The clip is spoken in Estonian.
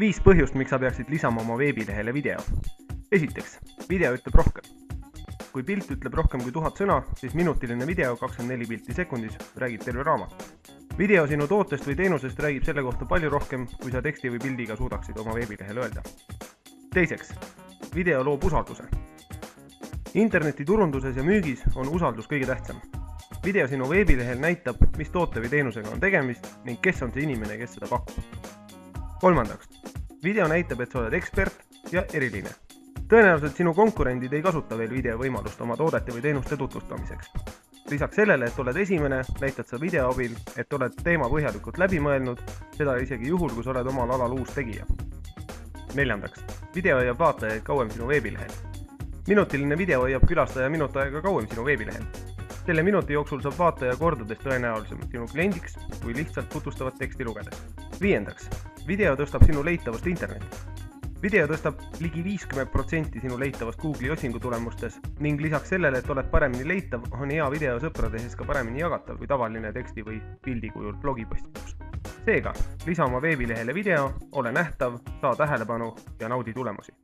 5 põhjust, miks sa peaksid lisama oma veebilehele video. Esiteks, video ütleb rohkem. Kui pilt ütleb rohkem kui 1000 sõna, siis minutiline video 24 pilti sekundis räägib terve raamat. Video sinu tootest või teenusest räägib selle kohta palju rohkem, kui sa teksti või pildiga suudaksid oma veebilehel öelda. Teiseks, video loob usalduse. Interneti turunduses ja müügis on usaldus kõige tähtsam. Video sinu veebilehel näitab, mis toote või teenusega on tegemist ning kes on see inimene, kes seda pakub. Kolmandaks, video näitab, et sa oled ekspert ja eriline. Tõenäoliselt sinu konkurendid ei kasuta veel video võimalust oma toodete või teenuste tutvustamiseks. Lisaks sellele, et oled esimene, näitad sa video abil, et oled teema põhjalikult läbi mõelnud, seda isegi juhul, kui sa oled omal alal uus tegija. Neljandaks, video hoiab vaatajaid kauem sinu veebilehel. Minutiline video hoiab külastaja minut aega kauem sinu veebilehel. Selle minuti jooksul saab vaataja kordades tõenäolisemalt sinu kliendiks, kui lihtsalt tutvustavat teksti lugedes. Viiendaks, video tõstab sinu leitavust internetis. Video tõstab ligi 50% sinu leitavast Google'i otsingutulemustes ning lisaks sellele, et oled paremini leitav, on hea video sõprade sees ka paremini jagatav kui tavaline teksti või pildi kujul blogipostitus. Seega, lisa oma veebilehele video, ole nähtav, saa tähelepanu ja naudi tulemusi.